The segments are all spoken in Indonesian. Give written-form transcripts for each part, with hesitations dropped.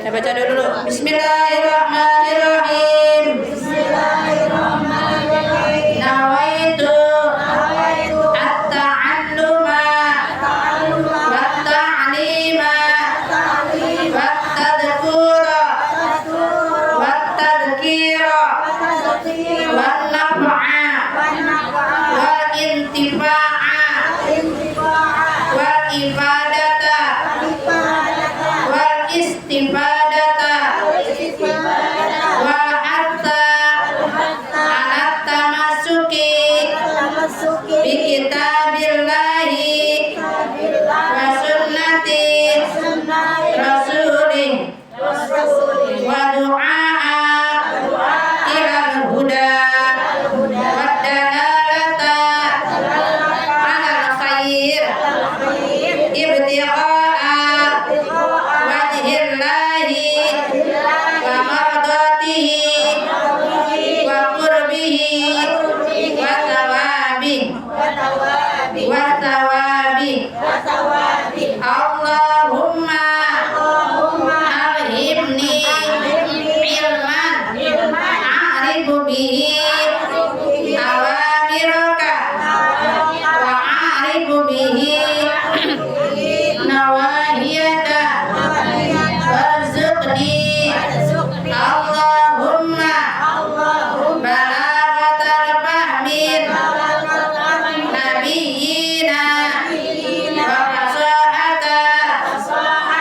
Saya baca dulu. Bismillahirrahmanirrahim. Bismillahirrahmanirrahim. Nawaitu at-ta'alluma wat-ta'lima wat-tadhkura wat-tadhkira wan-naf'a wal-intifa'a wal-ifadata wal-istifadata wal-hatta ala tamasuki bi kitabillahi wa sunnati rasulih wa du'a'a ilal huda wa dalalata alal khair ibtigha'a wajhillahi wa mardatihi wa qurbihi wa thawabi Allahumma alhimni ilman a'rifu bihi awamiraka wa a'rifu bihi nawahiyaka warzuqni Allahumma balaghatal fahmin nabiyyina wa fasahata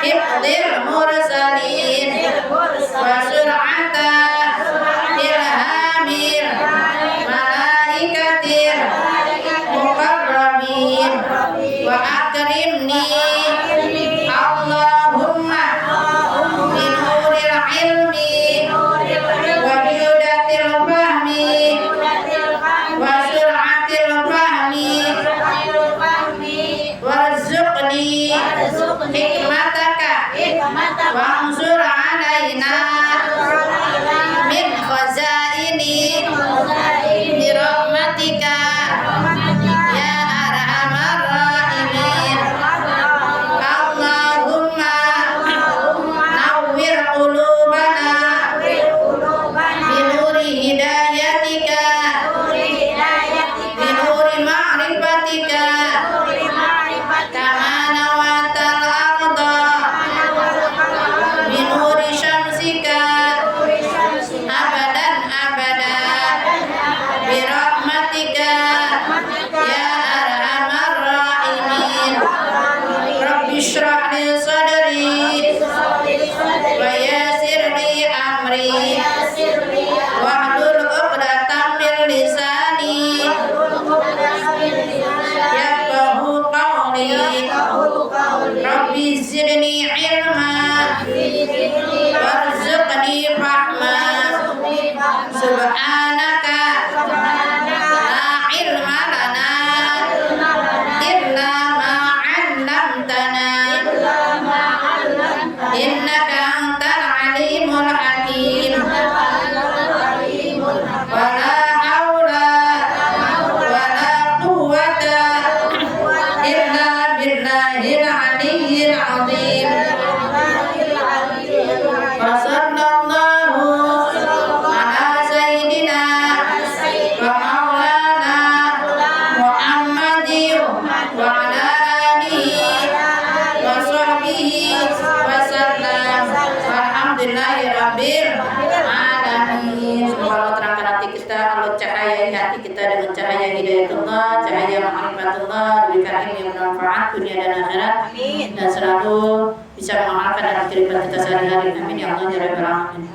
hifdzil mursalin wa sur'ata ilhamil malaikatir muqarrabin wa akrimni Allahumma min nuril ilmi wa biudatil fahmi wa sur'atil fahmi warzuqni hikmataka wa ansur alaina min khazaini bi rahmatika ya arhamar rahimin Allahumma nawwir qulubana bi nuri hidayatika bi nuri ma'rifatika kama nawatal arda bi nuri syamsika abadan abada bi rahmatika ya arhamar rahimin Rabbi shrah li sadri wa yassir li amri wahlul 'uqdatam min lisani yafqahu qawli Rabbi zidni ilma warzuqni fahma subhanaka la ilma lana illa ma 'allamtana innaka antal alimul hakim wala haula wala quwwata illa billahil aliyyil azim wa sallallahu ala sayyidina wa maulana Muhammadin wa ala alihi wa sahbihi wa sallam walhamdulillahi rabbil alamin. Semoga Allah terangkan hati kita, Allah cahayai hati kita dengan cahaya hidayatullah, cahaya ma'rifatullah, diberikan ilmu yang bermanfaat dunia dan akhirat, dan selalu bisa mengamalkan dalam kehidupan kita sehari-hari. Amin ya Allah ya rabbal alamin.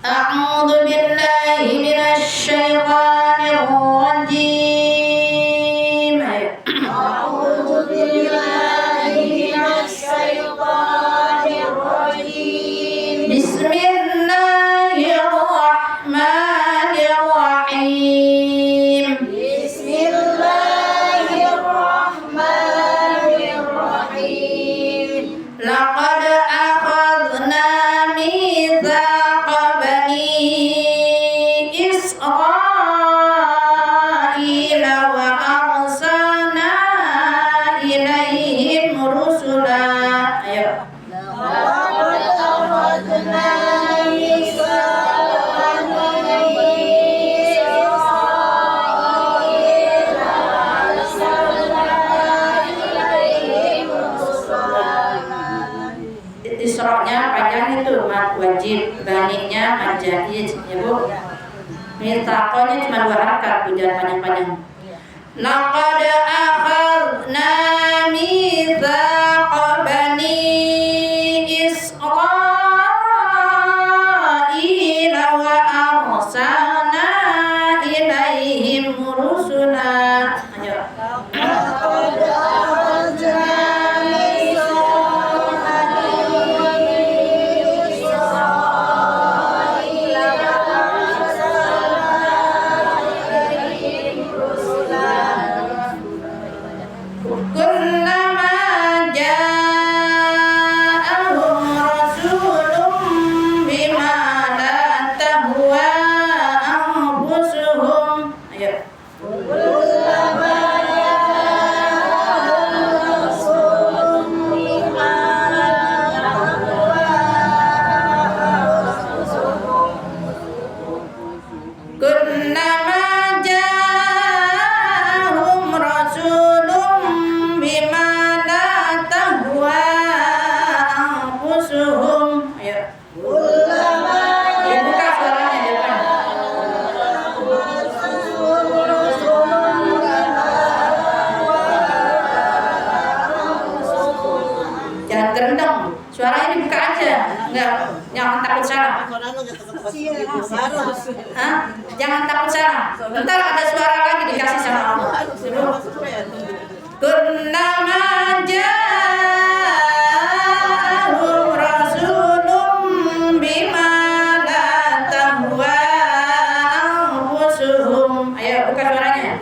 A'udzu billahi minasy syaithanir rajim. A'udzu billahi minasy syaithanir rajim. Bismillahirrahmanirrahim. Bismillahirrahmanirrahim. Laqad akhadna mitsaqa bani Israila Isra-nya panjang itu mad wajib, bani-nya mad jaiz, ya Bu. Mitsaqonya cuma 2 harakat, jangan panjang-panjang. Laqad akhadna mitsaqa bani Israila wa arsalna ilaihim rusula. Ayo. Suaranya dibuka aja, jangan takut salah. Hah? Jangan takut salah. Ntar ada suara lagi dikasih sama Allah. Kunnama ja'ahum rasulun bima la tahwa anfusuhum. Ayo buka suaranya.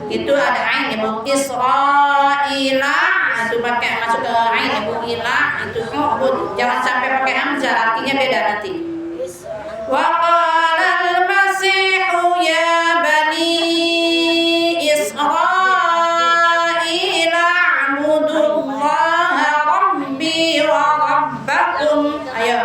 Itu ada ain ibu Israila, itu pakai masuk ke ain ibu ila, itu jangan sampai pakai hamzah, artinya beda nanti. Wa qala al-masihu ya bani Israila a'budullaha rabbi wa rabbakum. Ayo.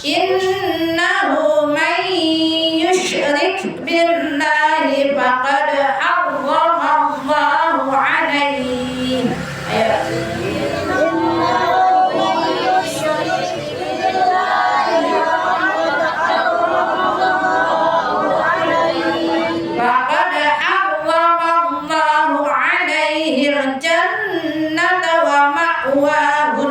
Innahu man yushrik billahi faqad harrama Allahu alaihi. Faqad harrama Allahu alaihi al-jannata wa ma'wahu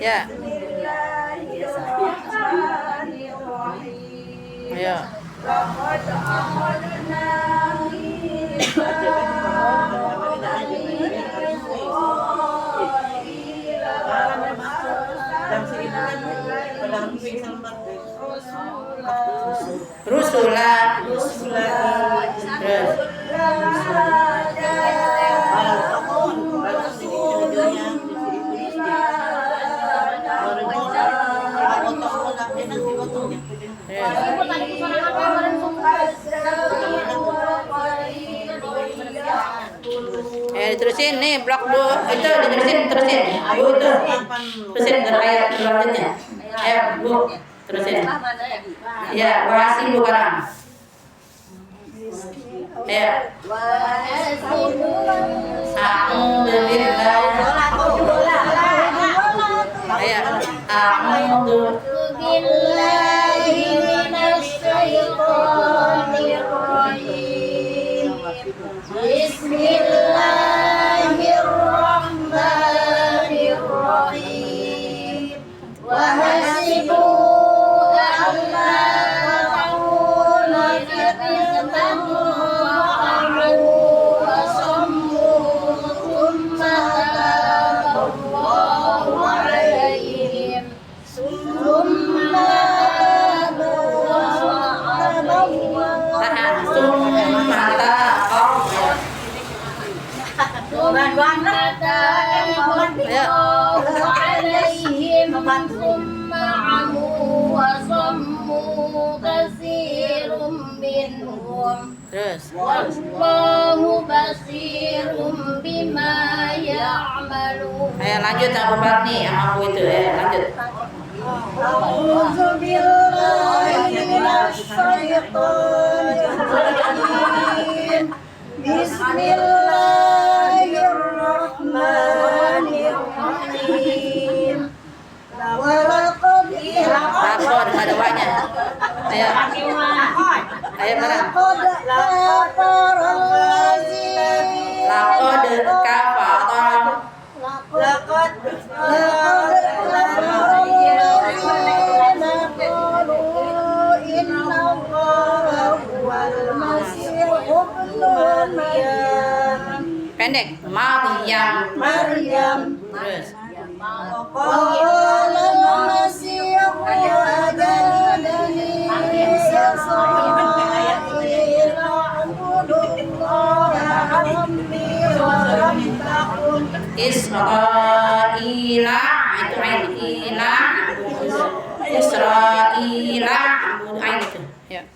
Ya. Ya. Rusula. Terus. Diterusin nih blok bu itu diterusin bu itu terusin ke ayat selanjutnya. Bu terusin. Ya, makasih bu Karang. Ya. Alhamdulillah. Ya. Bismillahirrahmanirrahim. Wahasibu alla taqulu fitnatan wa'amu wa sammu thumma taballahu alaihim thumma عليهم ثم عموا وصموا كثير منهم والله بصير بما يعملون. Ayo lanjut Abu Barni sama Bu itu lanjut. A'udzu billahi minasyaitonir rajim. Bismillahirrahmanirrahim. Walaqad ada banyak. Ayo. Ayo bareng. Laqad kafara. Laqad pendek Maryam. Terus Israila itu ain ila Israila ain itu ya.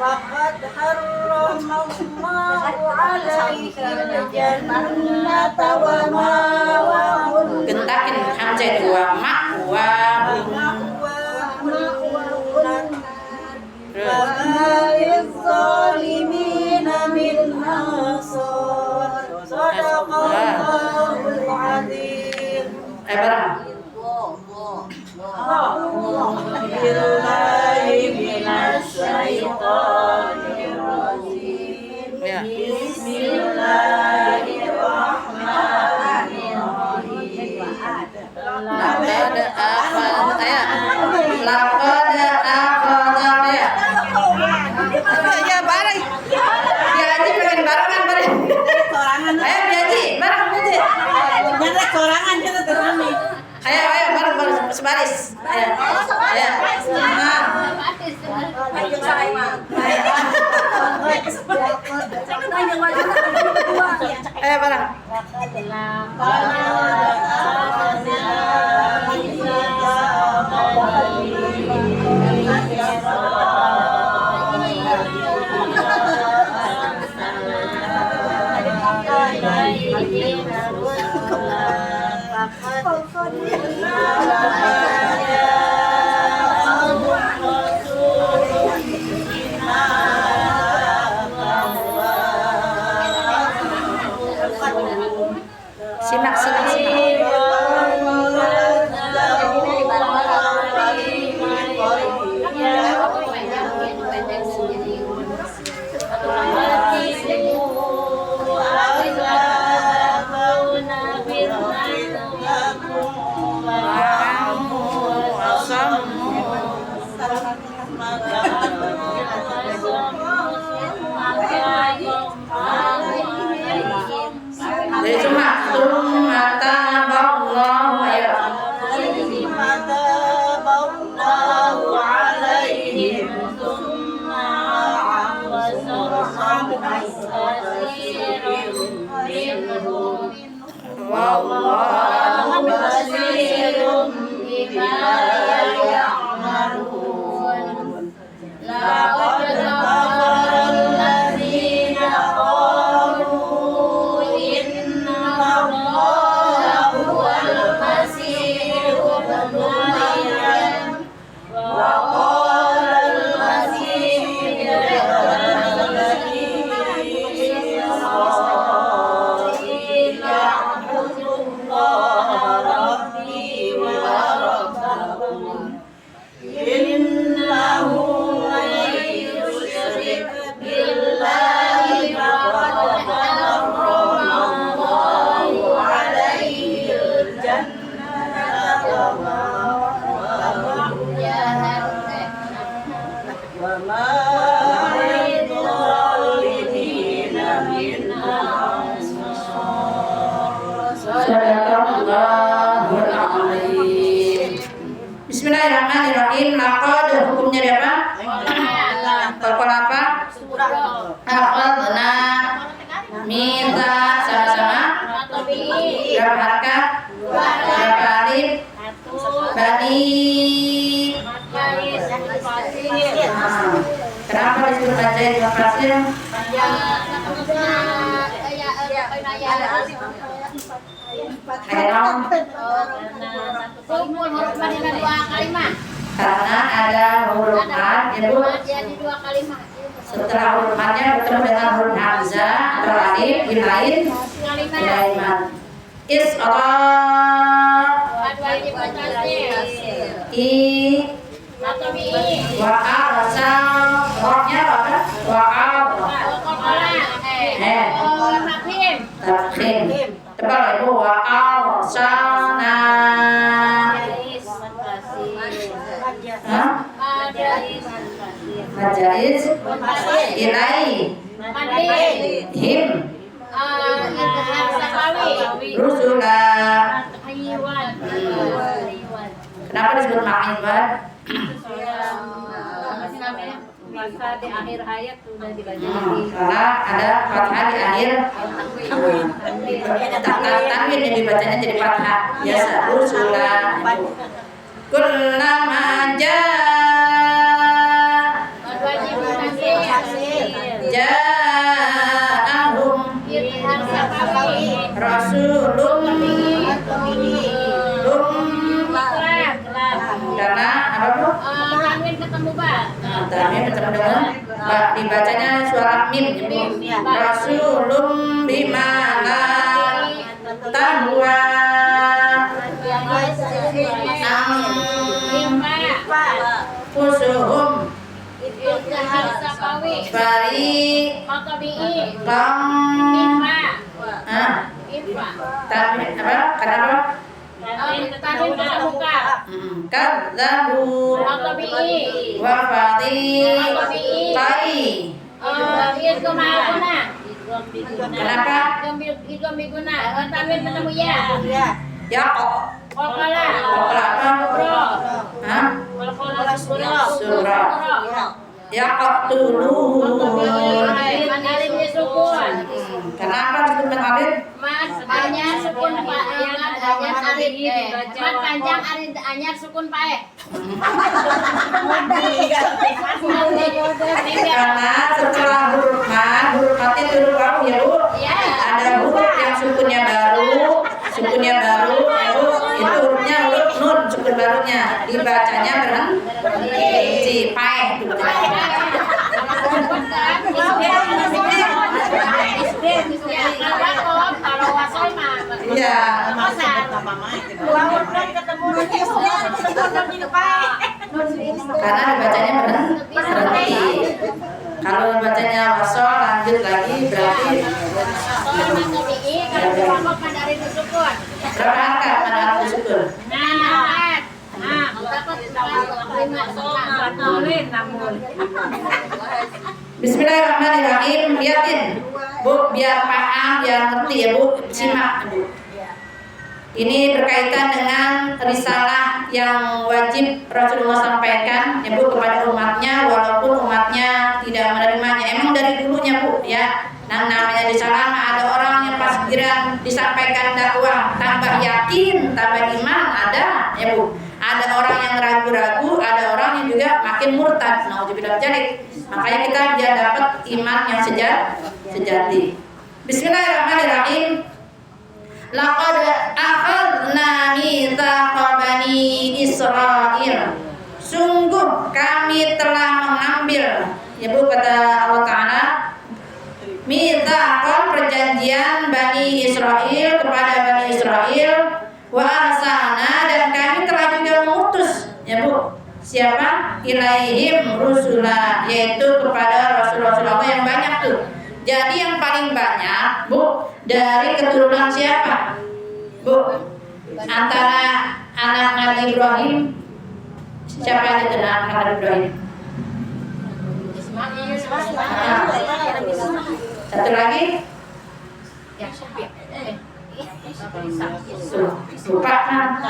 Faqad harramallahu alaihi al-jannata wa ma'wahul gentakin hamzah itu wa ma'wahul zalimina min ansar. Sadaqallahul azim. Barang. Billahi minasyaitonir rajim. Bismillahirrahmanirrahim. Laqad akhadha ya. Laqad akhadha ya. Ya bareng. Ya Haji pengen barengan bareng. Ayo Haji, bareng Haji. Nyata sorangan kita terami. Ayo bareng sebaris. Ayo. Ayo bareng. Simak. Jadi cuma mata Allah ya. Wallahu basirun bima ya'malun. Laqad kafara alladziina qalu inna Allaha huwal masiih ibnu Maryam wa qala al-masiih Bismillahirrahmanirrahim. Laqad hukumnya dia apa? Kalau apa? Akhadna minta sama-sama. Berapa harakat? Berapa alif? Bani. Kenapa disebut baca dua pasir? Karena ada huruf mat, ya Bu. Setelah huruf matnya bertemu dengan huruf hamzah atau alif, lain mat. Isra i wa'arsa rohnya apa? Tafkhim. Tebal Ibu. Wa'arsalna Majais ilai him rusula. Kenapa disebut ma'ibat? Masa di akhir ayat sudah dibaca karena ada fathah di akhir. Tanwin yang dibacanya jadi fathah biasa. Rusula. Kullama ja'ahum rasulun karena apa Bu? Tanwin ketemu ba. Tanwin ketemu dengan ba, dibacanya suara mim. Rasulun bimana tahwa fusuhum bari kam tanwin apa? Kenapa? Tanwin buka. Kadzabu wa fadhi kai. Kenapa? Idgham biguna. Tanwin ketemu ya. Ya kok. Qalqala. Qalqala apa? Qalqala Surah. Ya kok dulu. Alif disukun. Kenapa disebut alif? Mas anyar sukun pak anyar alif mat panjang alif anyar sukun pae. Karena setelah huruf matnya turun kamu ya Bu. Ada huruf yang sukunnya baru, itu hurufnya huruf nun, sukun barunya dibacanya berhenti pae gitu. Iya, karena dibacanya berhenti. Kalau bacanya wasol lanjut lagi berarti berapa angkat pada harus syukur? Bismillahirrahmanirrahim. Lihatin Bu, biar paham, biar ngerti ya Bu, simak Bu. Ini berkaitan dengan risalah yang wajib Rasulullah sampaikan ya Bu kepada umatnya, walaupun umatnya tidak menerimanya. Emang dari dulunya Bu ya. Nah, namanya risalah ada orang yang pas giran disampaikan dakwah tambah yakin, tambah iman, ada ya Bu. Ada orang yang ragu-ragu, ada orang yang juga makin murtad. Nauzubillah dzalik. Makanya kita biar dapat iman yang sejati. Bismillahirrahmanirrahim. Laqad akhadna mitsaqa bani Israil. Sungguh kami telah mengambil, ya Bu, kata Allah Ta'ala, mitsaqan perjanjian Bani Israil kepada Bani Israil, wa arsalna dan kami telah juga mengutus, ya Bu, siapa? Ilaihim rusula, yaitu kepada Rasul-Rasul Allah yang banyak tuh. Jadi yang paling banyak Bu dari keturunan siapa? Bu, antara anak Nabi Ibrahim siapa aja tuh anak Nabi Ibrahim? Satu lagi? Lupa kan?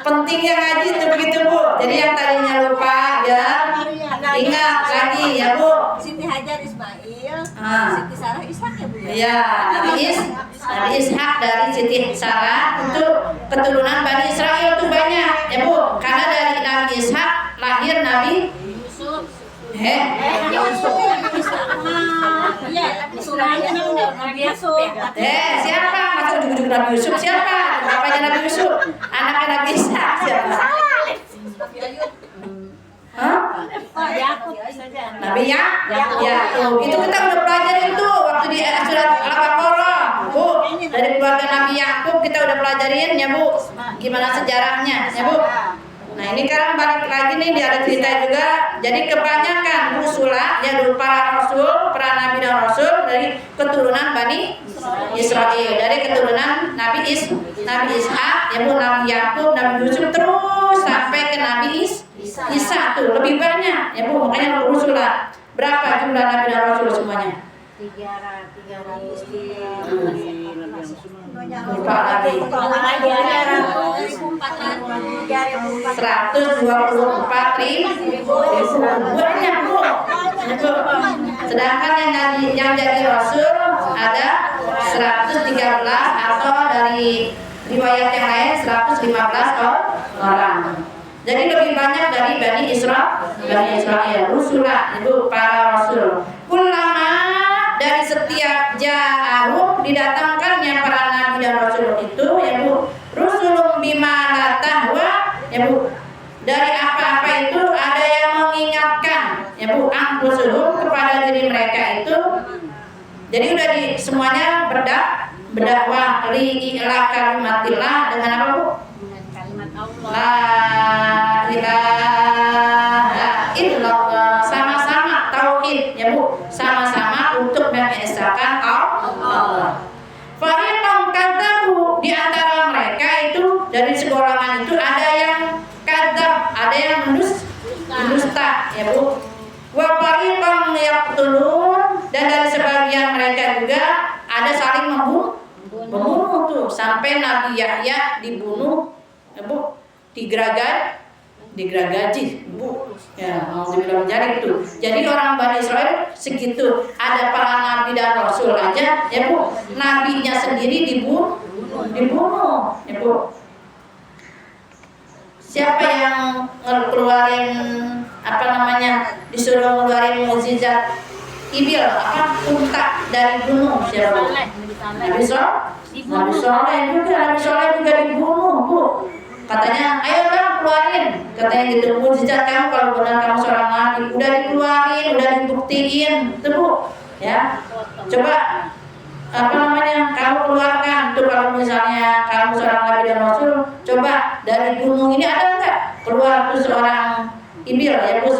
Pentingnya ngaji itu begitu Bu. Jadi yang tadinya lupa ya ingat lagi ya Bu. Siti Hajar Ismail, Siti Sarah Ishak ya Bu ya? Iya, Nabi Ishak dari Siti Sarah itu keturunan Bani Israel tuh banyak ya Bu. Karena dari Nabi Ishak lahir Nabi Yusuf. Siapa? Masa ujung-ujung Nabi Yusuf siapa? Bapaknya Nabi Yusuf, anaknya Nabi Ishak siapa? Nabi Yakub. Itu kita udah pelajarin tuh waktu di surat Al-Baqarah, Bu. Dari keluarga Nabi Yakub kita udah pelajarin ya Bu. Gimana sejarahnya ya Bu. Nah ini sekarang balik lagi nih, dia ada cerita juga. Jadi kebanyakan rusulah ya dulu para rasul, para nabi dan rasul dari keturunan Bani Israel, dari keturunan Nabi Ishak, ya Bu, Nabi Yakub, Nabi Yusuf, terus sampai ke Nabi Isa tuh lebih banyak ya Bu. Makanya rusulah. Berapa jumlah nabi dan rasul semuanya? 124 ribu banyak Bu. Sedangkan yang jadi rasul ada 113 atau dari riwayat yang lain 115 orang. Jadi lebih banyak dari Bani Israel, rusulah itu para rasul. Kullama dari setiap ja'ahum didatangkannya para nabi dan rasul itu ya Bu, rusulun bima la tahwa ya Bu. Dari apa-apa itu ada yang mengingatkan ya Bu, anfusuhum kepada diri mereka itu. Jadi udah semuanya berdakwah li ila kalimatillah dengan apa Bu? La ilaha illallah, sama-sama tauhid ya Bu, sama-sama untuk mengesahkan Allah. Fariqan kadzabu, di antara mereka itu dari segolongan itu ada yang kadzab, ada yang mendusta ya Bu. Wa fariqan yaqtulun, dan dari sebagian mereka juga ada saling membunuh tuh, sampai Nabi Yahya dibunuh ya Bu, digeragaji Bu ya, mau dibilang jari itu. Jadi orang Bani Israel segitu, ada para nabi dan rasul aja ya Bu, nabinya sendiri dibunuh ya Bu. Siapa yang ngeluarin apa namanya, disuruh ngeluarin mukjizat ibil unta dari gunung? Siapa? Nabi Soleh juga dibunuh Bu. Katanya, ayo dong keluarin, katanya gitu, mukjizat kamu kalau benar kamu seorang nabi. Udah dikeluarin, udah dibuktiin, tuh Bu, ya. Coba apa namanya, kamu keluarkan tuh kalau misalnya kamu seorang nabi dan rasul. Coba dari gunung ini ada nggak keluar tuh seorang ibil ya Bu,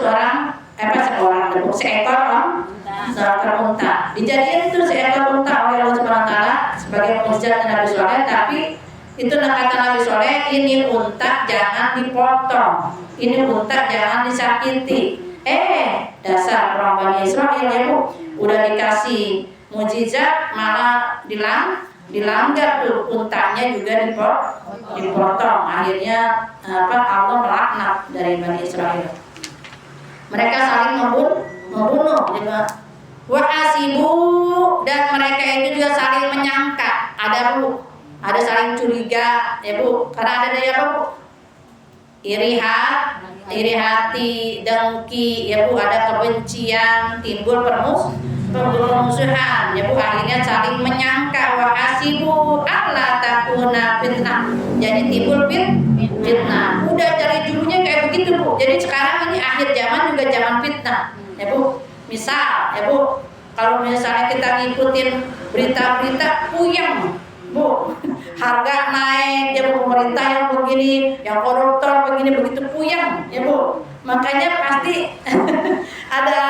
seekor unta. Dijadiin itu seekor unta oleh Allah Subhanahu wa taala sebagai mukjizat Nabi Soleh, tapi itu kata Nabi Soleh, ini unta jangan dipotong, ini unta jangan disakiti. Dasar orang Bani Israil ya Bu, udah dikasih mukjizat malah dilanggar tuh, untanya juga dipotong. Akhirnya Allah melaknat dari Bani Israil. Mereka saling membunuh juga. Wa asibu, dan mereka itu juga saling menyangka. Ada saling curiga ya Bu, karena ada dari apa Bu? Iri hati, dengki ya Bu, ada kebencian, timbul permusuhan ya Bu, akhirnya saling menyangka. Wa hasibu alla takuna fitnah, jadi timbul fitnah. Udah dari dulunya kayak begitu Bu, jadi sekarang ini akhir zaman juga zaman fitnah ya Bu. Misal ya Bu, kalau misalnya kita ngikutin berita-berita puyeng Bu, harga naik ya Bu, pemerintah yang begini, yang koruptor begini, begitu puyeng ya Bu. Makanya pasti ada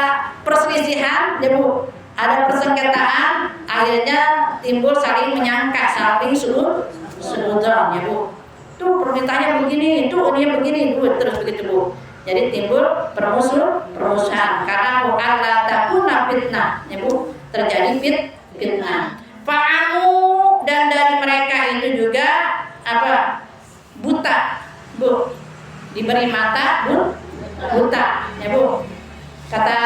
perselisihan ya Bu, ada persengketaan, akhirnya timbul saling menyangka, saling sudon ya Bu. Tuh permintaannya begini, itu ini begini, terus begitu Bu. Jadi timbul permusuhan karena Allah takuna fitnah ya Bu, terjadi fitnah. Fa'amu, dan dari mereka itu juga buta Bu, diberi mata buta ya Bu. Kata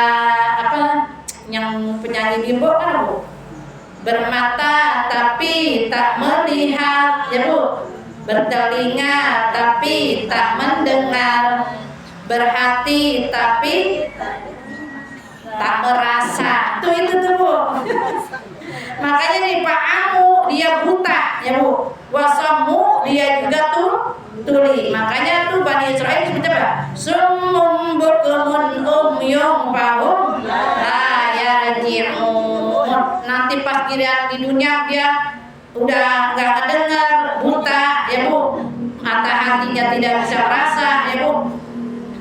yang penyanyi Bimbo kan Bu, bermata tapi tak melihat ya Bu, bertelinga tapi tak mendengar, berhati tapi tak merasa. Itu tuh Bu. Makanya nih Fa'amu, dia buta ya Bu. Wasamu, dia juga tuli. Makanya tuh Bani Israil disebut apa? Summum bukumun umyum fahum la yarji'un. Nanti pas kirian di dunia dia udah nggak mendengar, buta ya Bu. Mata hatinya tidak bisa merasa ya Bu.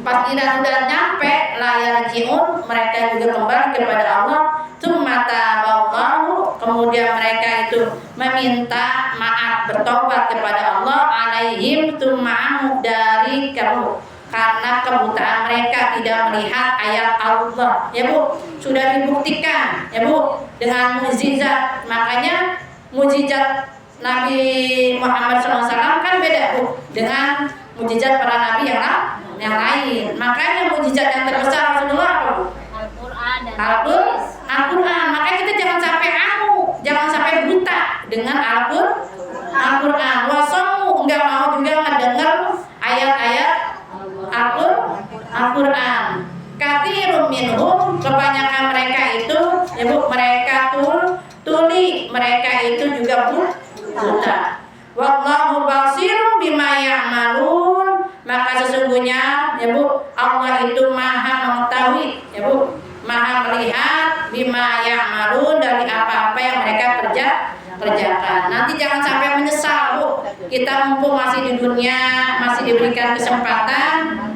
Pas kirian udah nyampe la yarji'un, mereka juga kembali kepada Allah. Tsumata ballahu, kemudian mereka itu meminta maaf, bertobat kepada Allah, alaihim tsuma'amu, dari kamu, karena kebutaan mereka tidak melihat ayat Allah ya Bu. Sudah dibuktikan ya Bu dengan mukjizat. Makanya mukjizat Nabi Muhammad SAW kan beda Bu dengan mukjizat para nabi yang lain. Makanya mukjizat yang terbesar Rasulullah apa Bu? Al-Quran. Makanya kita jangan sampai buta dengan Al-Quran. Wasomu, enggak mau juga mendengar ayat-ayat Al-Quran. Katsirun minhum, kebanyakan mereka itu ya Bu, mereka tuli, mereka itu juga buta. Wallahu basirun bima ya'malun, maka sesungguhnya ya Bu, Allah itu maha mengetahui ya Bu, maha melihat bima ya'malun, dari apa-apa yang mereka kerjakan. Nanti jangan sampai menyesal Bu. Kita mumpung masih di dunia, masih diberikan kesempatan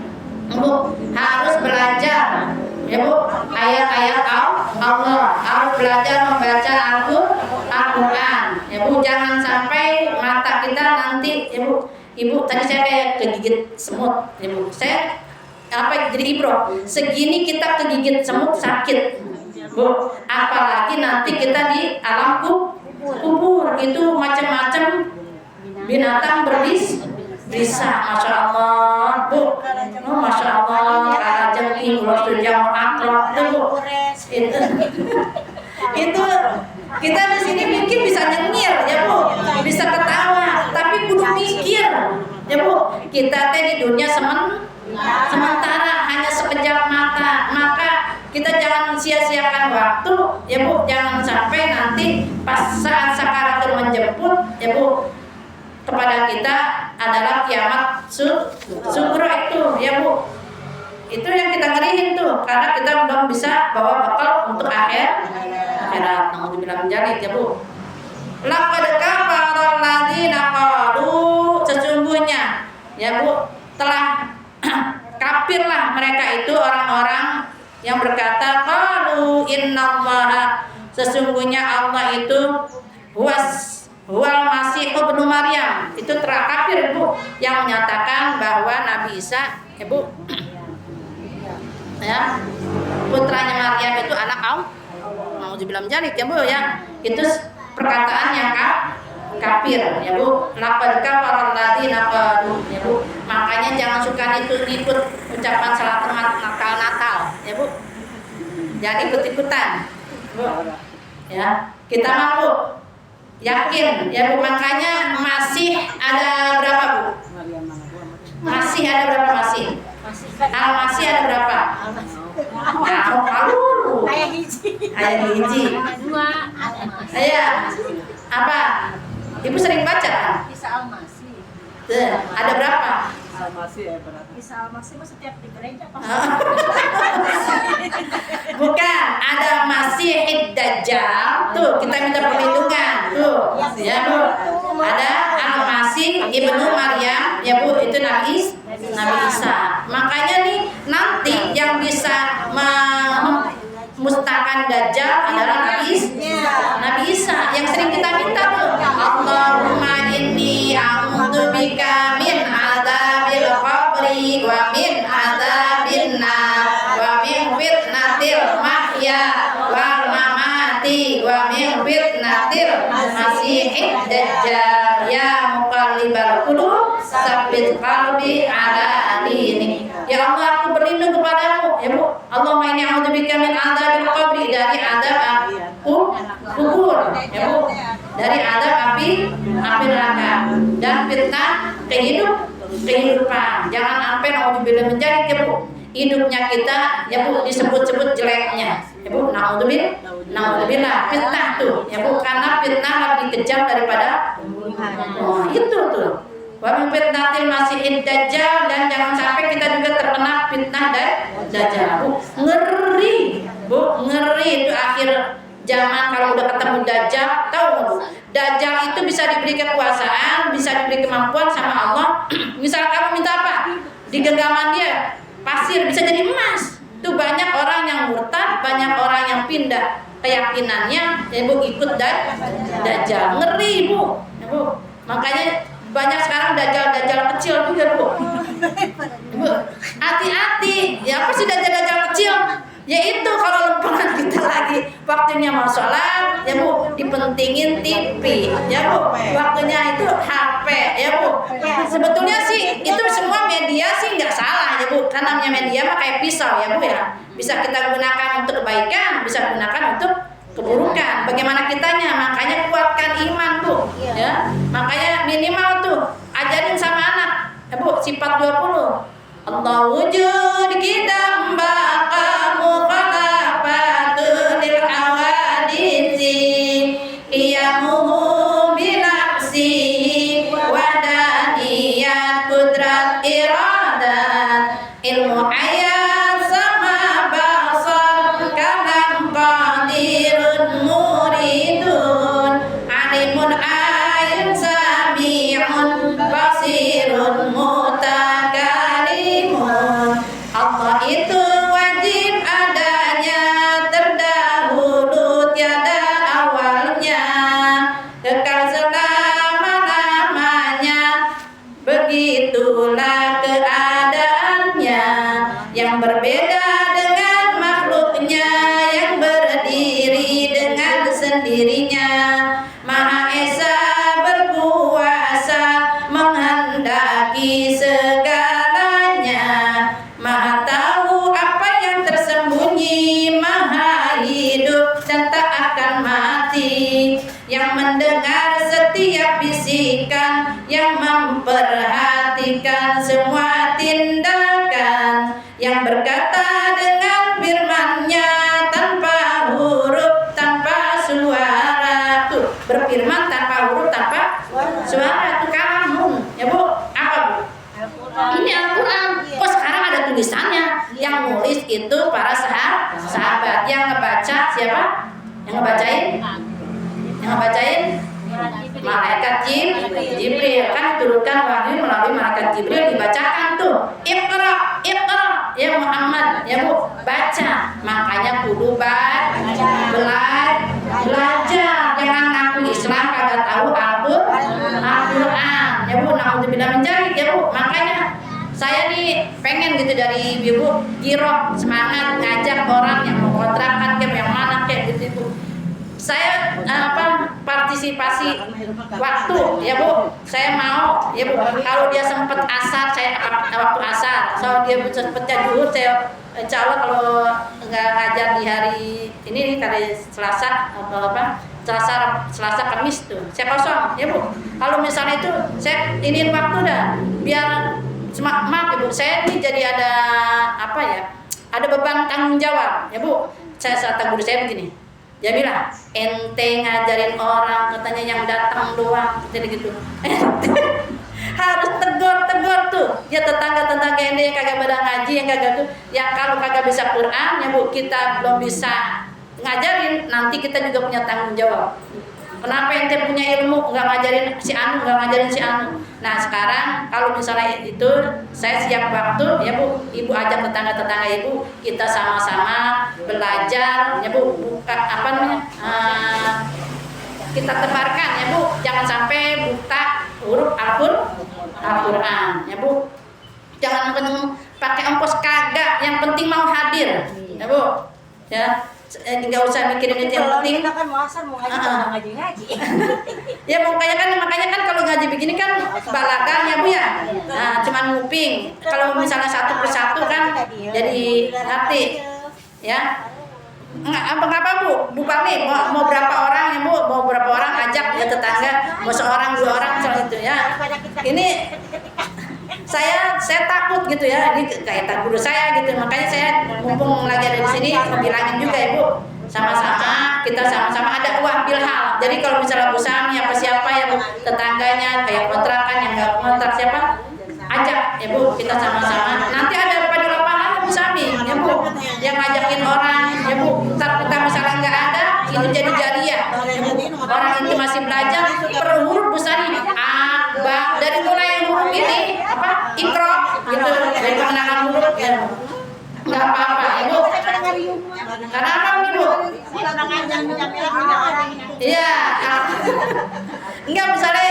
Bu, harus belajar ya Bu, ayat-ayat Allah, harus belajar membaca Al-Quran ya Bu. Jangan sampai mata kita nanti ya Bu. Ibu tadi saya kayak kegigit semut ya Bu. Saya jadi ibro, segini kita kegigit semut sakit Bu, apalagi nanti kita di alam kubur, itu macam-macam binatang berbisa. Masya Allah Bu, Masya Allah, kalajengking, ulos tujang, akrab tuh Bu. Itu kita di sini mungkin bisa nyengir ya Bu, bisa ketawa, tapi kudu mikir ya Bu. Kita teh di dunia sementara, hanya sekejap mata. Maka kita jangan sia-siakan waktu ya Bu. Jangan sampai nanti pas saat sakaratul menjemput ya Bu, kepada kita adalah kiamat sughra itu ya Bu. Itu yang kita ngerihin tuh, karena kita belum bisa bawa bekal untuk akhirat. Alhamdulillah menjadi ya Bu. Laqad kafara alladziina qalu, sesungguhnya ya Bu, telah kafirlah mereka itu orang-orang yang berkata qalu innallaha, sesungguhnya Allah itu huwal masih ibnu Maryam. Itu kafir Bu yang menyatakan bahwa Nabi Isa Bu ya putranya Maryam itu anak Allah. Nauzubillah min dzalik ya Bu ya. Itu perkataan yang kafir ya Bu. Laqad kafara alladziina qalu ya Bu. Makanya jangan suka ikut ucapan selamat Natal ya Bu. Jangan ikut-ikutan Bu. Ya, kita mau yakin ya Bu, makanya masih ada berapa Bu? Masih ada berapa masih? Masih ada berapa? Ayah hiji. Ayah apa? Ibu sering baca kan? Isa Al-Masih. Ada berapa? Isa Al-Masih setiap di gereja Pak. Bukan, ada Masih Dajjal. Tuh, kita minta perlindungan. Tuh, ya Bu. Ada Al-Masih ibnu Maryam, ya Bu, itu Nabi Isa. Makanya nih nanti yang bisa memusnahkan Dajjal adalah Nabi Isa yang sering kita minta tuh. Allahumma inni a'udzubika min adzabil qabri wa min adzabin nar wa min fitnatil mahya wal mamati wa min fitnatil masiihid dajjal ya muqallibal qulub tsabbit qalbi ala dinik. Ya Allah, aku berlindung kepadamu ya Bu. Allahumma inni a'udzubika min adzabil qabri, dari azab kubur ya Bu, dari azab api neraka dan fitnah kehidupan. Jangan sampai naudzubillah menjadi ya Bu, hidupnya kita ya Bu disebut-sebut jeleknya ya Bu. Naudzubillah fitnah tuh ya Bu, karena fitnah lebih kejam daripada itu tuh. Wa min fitnatil masiihid dajjal, dan jangan sampai kita juga terkena fitnah dajjal Bu. Ngeri Bu, ngeri itu akhir zaman kalau udah ketemu dajjal. Tahu Bu, dajjal itu bisa diberi kekuasaan, bisa diberi kemampuan sama Allah. Misal kamu minta apa, di genggaman dia pasir bisa jadi emas. Tuh banyak orang yang murtad, banyak orang yang pindah keyakinannya ya Bu, ikut dajjal. Ngeri Bu ya Bu. Makanya banyak sekarang dajjal kecil juga Bu. Bu, hati-hati. Ya apa sih dajjal kecil? Yaitu kalau lempengan kita lagi waktunya mau sholat ya Bu, dipentingin TV ya Bu, waktunya itu HP ya Bu. Sebetulnya sih itu semua media sih nggak salah ya Bu, karena namanya media mah kayak pisau ya Bu ya, bisa kita gunakan untuk kebaikan, bisa gunakan untuk keburukan. Bagaimana kitanya? Makanya kuatkan iman Bu ya. Makanya minimal tuh ajarin sama anak ya Bu, sifat 20. Allah wujud kita kamu khalafatul lil hawadisi qiyamuhu binafsi wadaniyat kudrat iradat ilmu ayat sama basar kalam qadirun muridun alimun ayun sami'un basirun mutakalimun. Allah itu wajib adanya, terdahulu tiada awalnya, kekal selama-lamanya, begitulah keadaannya, yang berbeda dengan makhluknya, yang berdiri dengan sendirinya, Maha Esa berkuasa menghendaki segalanya, Maha tahu apa yang tersembunyi, Maha hidup dan tak akan mati, yang mendengar setiap bisikan, yang memperhatikan semua tindakan, yang berkata dengan firman-Nya tanpa huruf, tanpa suara. Tuh, berfirman tanpa huruf, tanpa suara. Itu kalamun ya Bu. Apa Bu? Ini Al-Quran. Oh sekarang ada tulisannya. Yang nulis itu para sahabat. Yang ngebaca siapa? Yang ngebacain? Yang ngebacain? Malaikat Jibril. Kan diturunkan wahyu melalui malaikat Jibril, dibacakan tuh. Iqra, Iqra. Muhammad ya Bu, baca. Makanya kudu belajar. Jangan ngaku Islam kagak tahu Al-Qur'an. Ya Bu, naudzubillah min dzalik ya Bu. Makanya saya nih pengen gitu dari Ibu giroh semangat ngajak orang yang mau kontrakan kayak yang mana kayak gitu Bu. Saya partisipasi waktu ya Bu. Saya mau ya Bu, kalau dia sempet asar saya waktu asar. Kalau dia sempetnya zuhur saya insya Allah kalau nggak ngajar di hari ini nih hari Selasa Selasa Kamis tuh saya kosong ya Bu. Kalau misalnya itu saya iniin waktu dah biar maaf ya Bu, saya ini jadi ada ada beban tanggung jawab ya Bu. Saya kata guru saya begini, Jamilah, ente ngajarin orang katanya yang datang doang jadi gitu. Harus tegur tuh ya tetangga ente yang kagak pada ngaji, yang kagak tuh, yang kalau kagak bisa Quran ya Bu, kita belum bisa ngajarin, nanti kita juga punya tanggung jawab. Kenapa ente punya ilmu nggak ngajarin si Anu, Nah sekarang kalau misalnya itu saya siap waktu ya Bu, Ibu ajak tetangga Ibu, kita sama-sama belajar ya Bu, buka kita tebarkan ya Bu, jangan sampai buta huruf Al-Qur'an ya Bu. Jangan pakai ongkos kagak, yang penting mau hadir ya Bu. Ya, nggak usah mikirin itu, yang penting kita kan mau asal mau ngaji ya makanya kan kalau ngaji begini kan balagan ya Bu ya. Nah cuman nguping, kalau misalnya satu persatu kan jadi ngerti ya. Apa Bu Parmi mau berapa orang ya Bu, mau berapa orang ajak ya tetangga, mau seorang 2 orang soal itu ya. Ini saya takut gitu ya, ini kayak guru saya gitu, makanya saya mumpung lagi ada di sini bilangin juga ya Bu, kita sama-sama ada uah bilhal. Jadi kalau misalnya Bu Sami apa siapa ya Bu, tetangganya kayak kontrakan yang nggak kontrak siapa, ajak ya Bu, kita sama-sama. Nanti ada pada lapangan Bu Sami ya Bu, yang ngajakin orang ya Bu. Ntar kita misalnya nggak ada, itu jadi jariah ya Bu. Orang itu masih belajar per huruf Bu Sami, dari mulai huruf ini ikro gitu, dari pengenalan huruf ya. Nggak apa-apa ya Bu. Karena apa nih Bu? Iya. Enggak, misalnya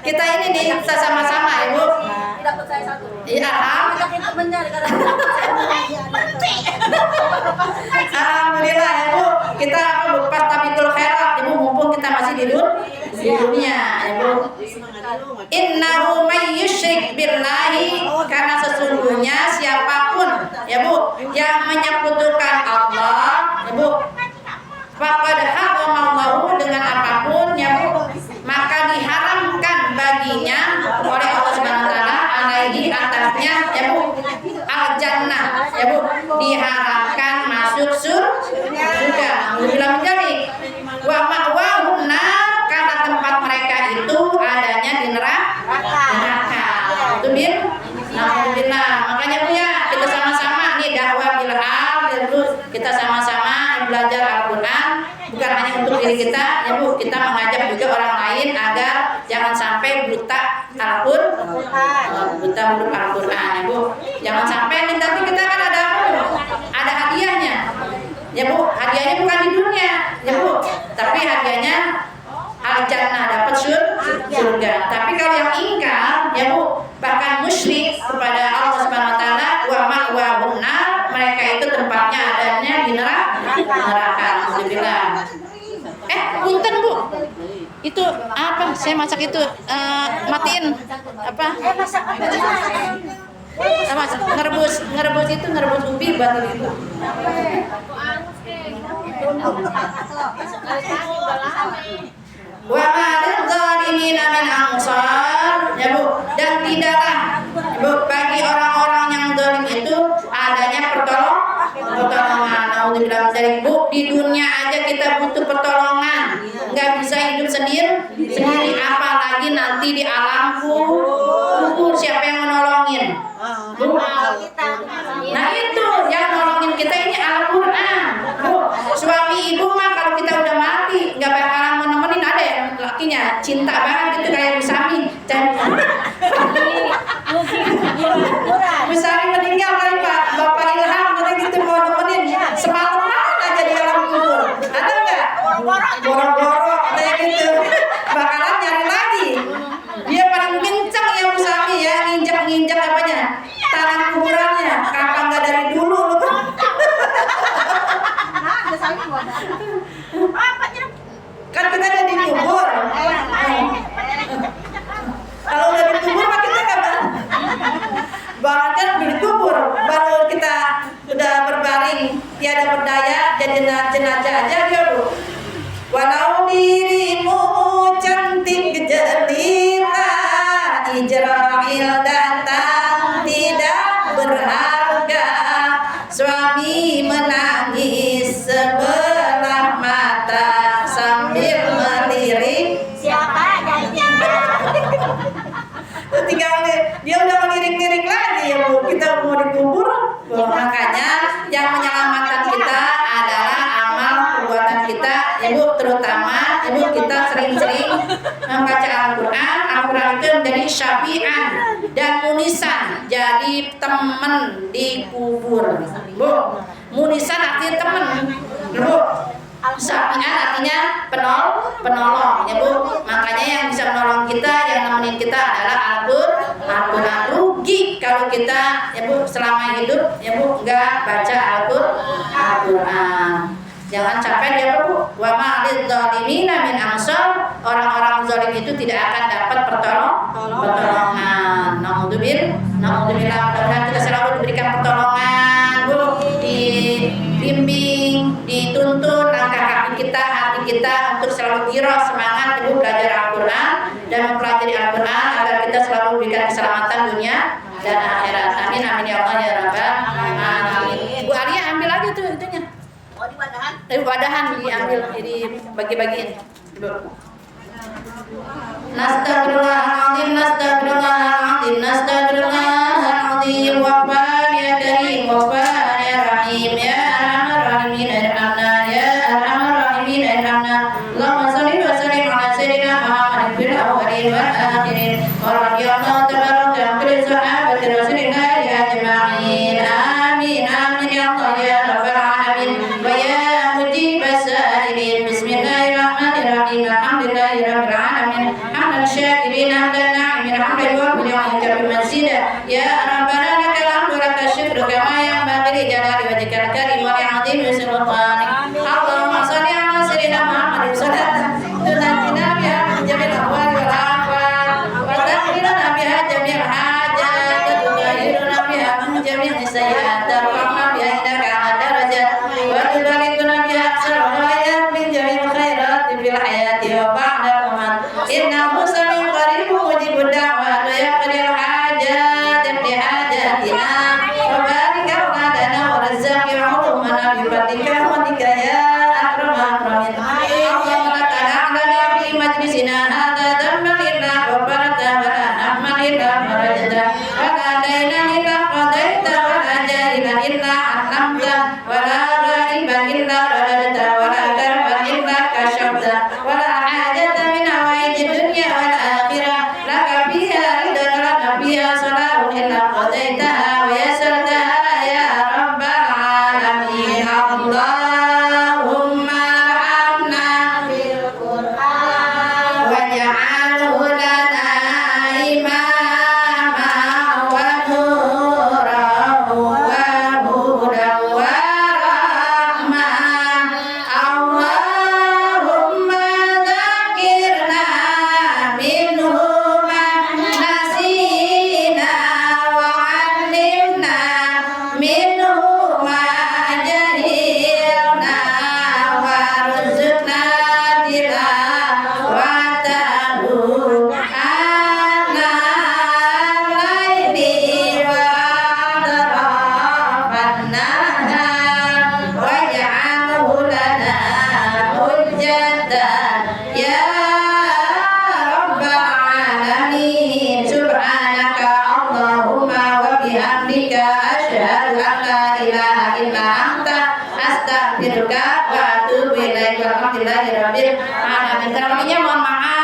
kita ini nih kita sama-sama ya Bu. Dapat saya 1. Iya, alhamdulillah ya Bu. Kita pas tabitul khairat ya Bu, mumpung kita masih di dunia ya Bu. Innahu may yusyrik billahi, karena sesungguhnya siapapun ya Bu yang menyekutukan Allah ya Bu, faqad harramallahu, dengan apapun ya Bu, maka diharamkan baginya oleh Allah Subhanahu wa taala alaihi, atasnya ya Bu, al-jannah ya Bu, diharamkan masuk surga. Alhamdulillah menjadi wa ma'wahum nar, karena tempat mereka itu adanya di neraka. Itu din. Alhamdulillah. Makanya Bu ya, kita sama-sama nih dakwah bilhal dulu, kita sama-sama belajar Al-Qur'an, bukan hanya untuk diri kita ya Bu, kita mengajak juga orang lain agar jangan sampai buta huruf Al-Qur'an ya Bu. Jangan sampai nanti kita kan ada hadiahnya ya Bu. Hadiahnya bukan di dunia ya Bu, tapi hadiahnya al-jannah, dapat surga. Tapi kalau yang ingkar ya Bu, bahkan musyrik kepada Allah Subhanahu wa taala, wa ma'wahum nar, mereka itu tempatnya adanya di neraka. Alhamdulillah. Punten Bu, itu apa? Saya masak itu matiin apa? Ngerebus ubi buat itu. Wa ma'al zalimina min ansar ya Bu, dan tidaklah Bu bagi orang-orang yang zalim itu adanya pertolongan. Alhamdulillah dari Bu, di dunia aja kita butuh pertolongan, nggak bisa hidup sendiri, apalagi nanti di alam kubur siapa yang menolongin Bu? Nah itu yang nolongin kita ini Al-Qur'an Bu. Suami ibu mah kalau kita udah mati nggak bakalan mau nemenin, ada ya lakinya cinta banget gitu kayak Bu Sami. Bu Sami meninggal kali Pak, bapak berdaya jadi jenazah aja dia Bu. Walau dirimu cantik jelita, Israel datang tidak berharga. Suami menangis sebelah mata sambil melirik. Siapa janjinya? Tinggal dia udah melirik-lirik lagi ya Bu. Kita mau dikubur. Makanya yang menyelamatkan kita adalah amal perbuatan kita, Ibu, terutama Ibu kita sering-sering membaca Al-Quran. Al-Quran itu menjadi syafi'an dan munisan, jadi teman di kubur, Bu. Munisan artinya teman, Bu. Syafi'an artinya penolong, ya Bu. Makanya yang bisa menolong kita, yang nemenin kita adalah Al-Quran. Rugi kalau kita, ya Bu, selama hidup, ya Bu, enggak baca Al-Quran. Jangan sampai dia Bu, wa ma'lid zalimina min ansar. Orang-orang zalim itu tidak akan dapat pertolongan. Naudzubillah, mudah-mudahan kita selalu diberikan pertolongan, Bu, dibimbing, dituntun langkah kaki kita, hati kita untuk selalu giroh semangat Ibu belajar Al-Quran dan mempelajari Al-Quran agar kita selalu diberikan keselamatan dunia dan akhirat. Amin amin ya Allah ya Rabbal alamin. Bu Alia ambil aja tuh itunya. Oh, di wadahan. Wadahan diambil, jadi bagi-bagiin. Nastaghfirullahaladzim, nastaghfirullahaladzim, nastaghfirullahaladzim. Waghfir ya Karim, waghfir ya Rahim, ya Arhamar Rahimin, irhamna ya Arhamar Rahimin, irhamna. Allahumma shalli wa sallim ala sayyidina Muhammadin fil awwalin wal akhirin. Wa radiyallahu tabaraka an kulli sahabati Rasulillah ajma'in. Amin amin ya Allah ya rabbal alamin. Wa ya mujibas sa'ilin. Bismillahirrahmanirrahim. Alhamdulillahirabbil alamin. Hamdan syakirin, hamdan na'imin, hamdan yuwaffi ni'amatika bimazida. Ya rabbana lakal hamdu wa lakal syukru kama yanbaghi li jalali wajhikal karim wa li'azimi sultanik. Allahumma shalli ala sayyidina Muhammadin salatan tunajjina biha min jami'il ahwali wal afat wa tahfidhuna biha jami'al hajat wa tutahhiruna biha min jami'is sayyi'at wa tarfa'una biha indaka a'la darajat wa tuballighuna biha aqsal ghayat min jami'il khairat fil hayati wa ba'dal mamat. Innahu sami'un qaribun mujibud da'wat wa yaqdil hajat bi hajatina wa barik lana wa razzaqi ulumana bi fadlika wa nika ya akramar akramin. Allahumma la ta'ala fi majlisina hadza dhanban illa ghafarta wa la hamman illa farajta wa la daynan illa qadaita wa la jahilan illa 'allamta wa la ghaiban illa radadta wa la karban illa kashafta wa la hajatan min hawaijid dunya wal akhirah laka fiha ridha wa laka fiha salahun illa qadaitaha wa yassartaha ya rabbal alamin. Allahumma arhamna bil Qur'an waj'alhu lana imama wa nuran wa hudan wa rahmah. Allahumma dzakirna minhu ma nasina wa 'allimna minhu ma jahilna warzuqna tilawatahu ana laili wa atrafan nahar waj'alhu lana hujjatan ya rabbal alamin. Subhanaka Allahumma wa bihamdika asyhadu an la ilaha illa anta astaghfiruka wa atubu ilaik. Walhamdulillahirabbil alamin. Terlebihnya mohon maaf.